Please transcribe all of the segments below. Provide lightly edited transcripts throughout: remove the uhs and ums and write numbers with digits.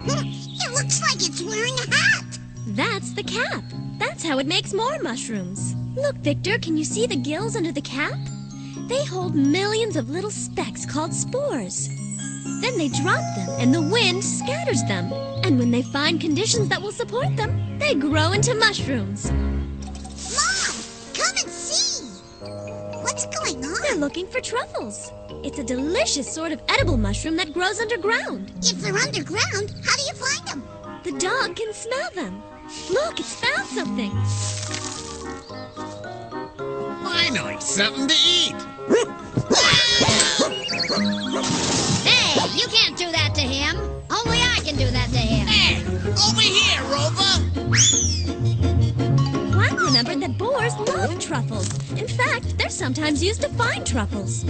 It looks like it's wearing a hat. That's the cap. That's how it makes more mushrooms. Look, Victor, can you see the gills under the cap? They hold millions of little specks called spores. Then they drop them, and the wind scatters them. And when they find conditions that will support them, they grow into mushrooms. Mom, come and see. What's going on? They're looking for truffles. It's a delicious sort of edible mushroom that grows underground. If they're underground, how do you find them? The dog can smell them. Look, it's found something. I know it's something to eat. Hey, you can't do that to him. Only I can do that to him. Hey, over here, Rover. Black remembered that boars love truffles. In fact, they're sometimes used to find truffles.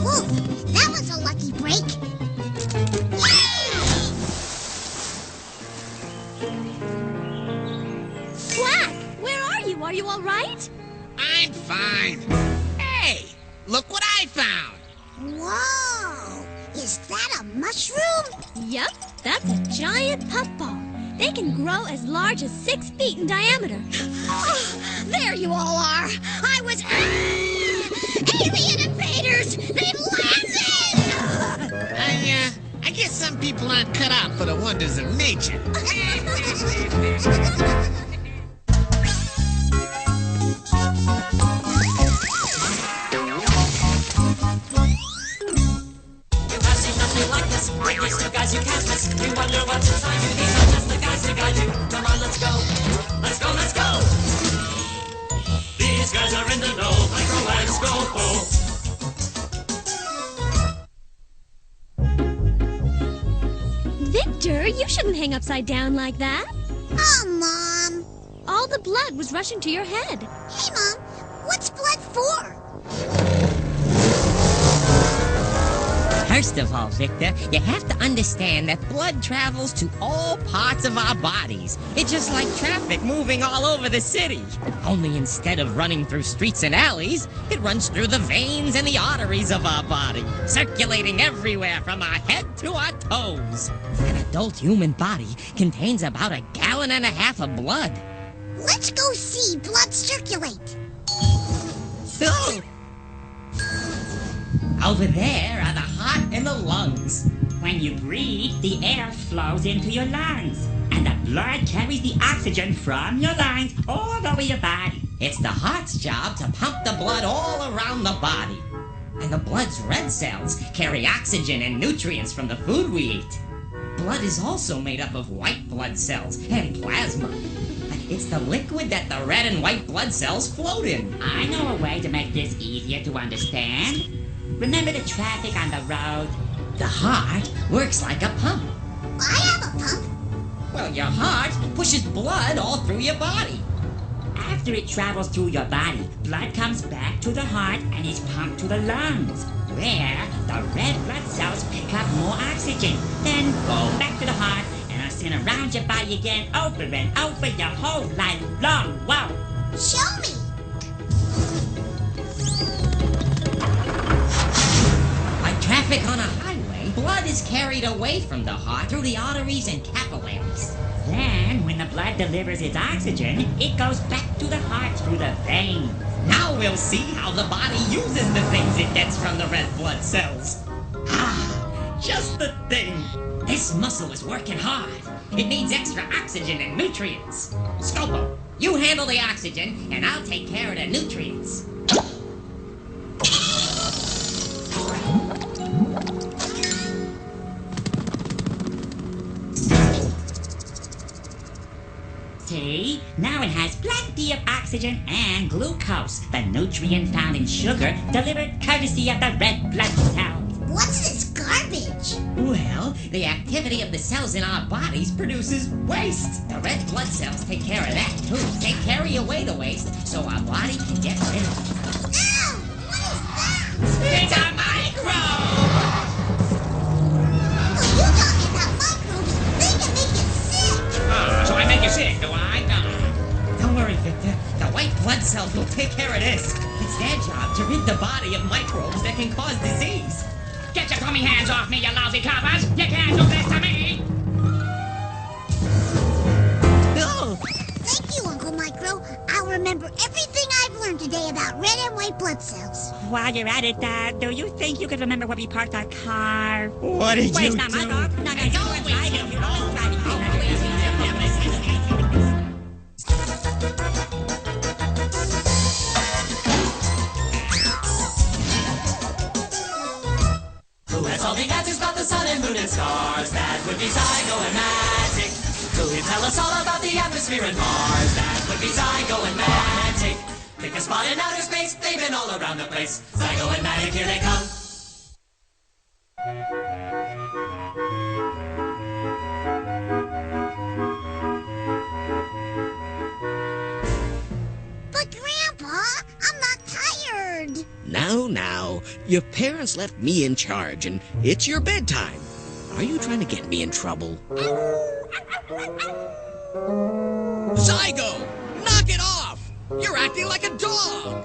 Whoa, that was a lucky break. Black, where are you? Are you all right? I'm fine. Hey, look what I found. Whoa, is that a mushroom? Yup, that's a giant puffball. They can grow as large as 6 feet in diameter. Oh, there you all are. I was... Alien invaders! They've landed! I guess some people aren't cut out for the wonders of nature. Two guys you can't miss. You wonder what's inside you. These are just the guys to guide you. Come on, let's go. Let's go, let's go. These guys are in the know. Microwaves go. Victor, you shouldn't hang upside down like that. Oh, Mom. All the blood was rushing to your head. Hey, Mom, what's blood for? First of all, Victor, you have to understand that blood travels to all parts of our bodies. It's just like traffic moving all over the city. Only instead of running through streets and alleys, it runs through the veins and the arteries of our body, circulating everywhere from our head to our toes. An adult human body contains about 1.5 gallons of blood. Let's go see blood circulate. So, over there are the heart and the lungs. When you breathe, the air flows into your lungs, and the blood carries the oxygen from your lungs all over your body. It's the heart's job to pump the blood all around the body. And the blood's red cells carry oxygen and nutrients from the food we eat. Blood is also made up of white blood cells and plasma. It's the liquid that the red and white blood cells float in. I know a way to make this easier to understand. Remember the traffic on the road? The heart works like a pump. I have a pump. Well, your heart pushes blood all through your body. After it travels through your body, blood comes back to the heart and is pumped to the lungs, where the red blood cells pick up more oxygen, then go back to the heart and are sent around your body again over and over your whole life long. Wow! Show me. Like traffic on a highway, blood is carried away from the heart through the arteries and capillaries. Then, when the blood delivers its oxygen, it goes back to the heart through the veins. Now we'll see how the body uses the things it gets from the red blood cells. Ah, just the thing. This muscle is working hard. It needs extra oxygen and nutrients. Scopo, you handle the oxygen, and I'll take care of the nutrients. See? Now it has plenty of oxygen and glucose, the nutrient found in sugar delivered courtesy of the red blood cells. What's this garbage? Well, the activity of the cells in our bodies produces waste. The red blood cells take care of that, too. They carry away the waste so our body can get rid of it. Ow! What is that? It's a microbe! Oh, you talking about microbes? They can make you sick. So I make you sick, do I? Don't worry, Victor. The white blood cells will take care of this. It's their job to rid the body of microbes that can cause disease. Get your Tommy hat! hands off me, you lousy coppers! You can't do this to me! Oh, Thank you, Uncle Micro. I'll remember everything I've learned today about red and white blood cells. While you're at it, do you think you could remember where we parked our car? What did Wait, you it's not my do? fault. No, no, you're always driving. You're always driving. Who has all the answers about the sun and moon and stars? That would be Zygo and Magic. Who can tell us all about the atmosphere and Mars? That would be Zygo and Magic. Pick a spot in outer space, they've been all around the place. Zygo and Magic, here they come. But, Grandpa, I'm not tired. Now, your parents left me in charge, and it's your bedtime. Are you trying to get me in trouble? Zygo! Knock it off! You're acting like a dog!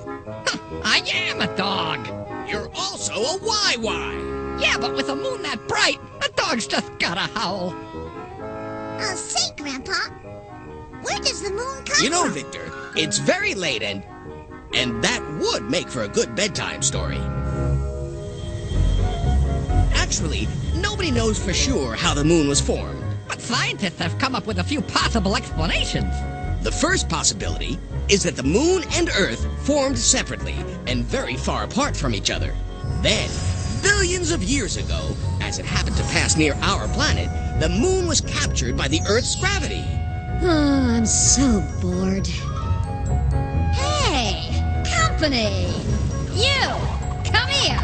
I am a dog. You're also a YY! Yeah, but with a moon that bright, a dog's just gotta howl. Say, Grandpa, where does the moon come You know, from? Victor, it's very late, and that would make for a good bedtime story. Actually, nobody knows for sure how the moon was formed. But scientists have come up with a few possible explanations. The first possibility is that the moon and Earth formed separately and very far apart from each other. Then, billions of years ago, as it happened to pass near our planet, the moon was captured by the Earth's gravity. Oh, I'm so bored. Hey, company! You, come here!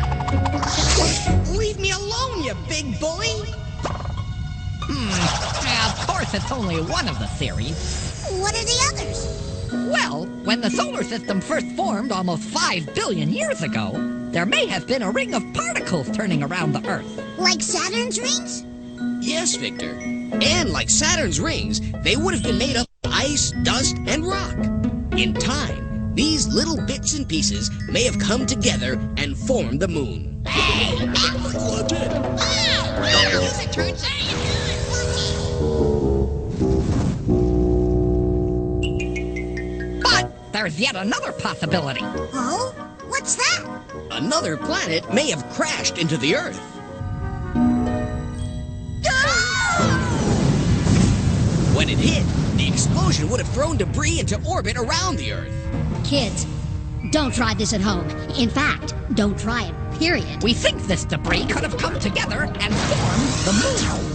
Leave me alone, you big bully! Yeah, of course, it's only one of the theories. What are the others? Well, when the solar system first formed almost 5 billion years ago, there may have been a ring of particles turning around the Earth. Like Saturn's rings? Yes, Victor. And like Saturn's rings, they would have been made up of ice, dust, and rock. In time, these little bits and pieces may have come together and formed the moon. Hey! What did? Use it, turns But there's yet another possibility. Oh? What's that? Another planet may have crashed into the Earth. When it hit, the explosion would have thrown debris into orbit around the Earth. Kids, don't try this at home. In fact, don't try it, period. We think this debris could have come together and formed the moon.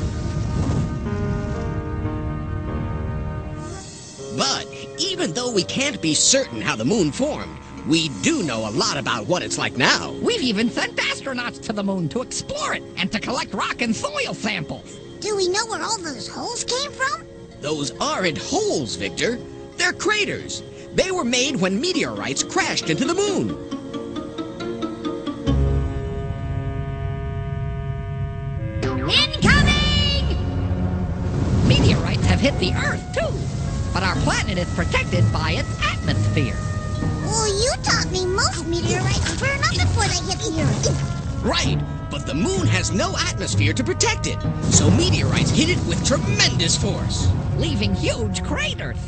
But even though we can't be certain how the moon formed, we do know a lot about what it's like now. We've even sent astronauts to the moon to explore it and to collect rock and soil samples. Do we know where all those holes came from? Those aren't holes, Victor. They're craters. They were made when meteorites crashed into the moon. Incoming! Meteorites have hit the Earth, too. But our planet is protected by its atmosphere. Well, you taught me most meteorites burn up before they hit the Earth. Right, but the moon has no atmosphere to protect it, so meteorites hit it with tremendous force. Leaving huge craters.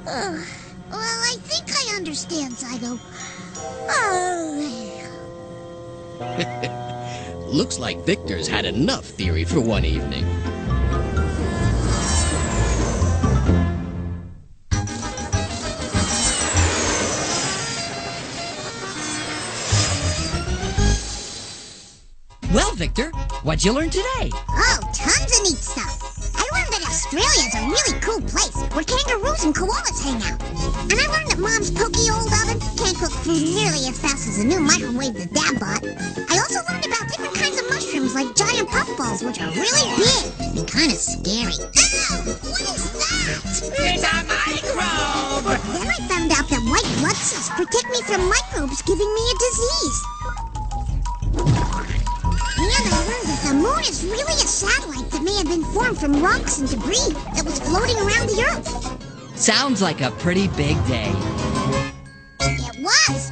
Well, I think I understand, Zygo. Looks like Victor's had enough theory for one evening. Well, Victor, what'd you learn today? Oh, tons of neat stuff. I learned that Australia's a really cool place where kangaroos and koalas hang out. And I learned that Mom's pokey old oven can't cook food nearly as fast as the new microwave that Dad bought. I also learned about different kinds of mushrooms like giant puffballs, which are really big and kind of scary. Ow! What is that? It's a microbe! Then I found out that white blood cells protect me from microbes giving me a disease. And I learned that the moon is really a satellite that may have been formed from rocks and debris that was floating around the Earth. Sounds like a pretty big day. It was.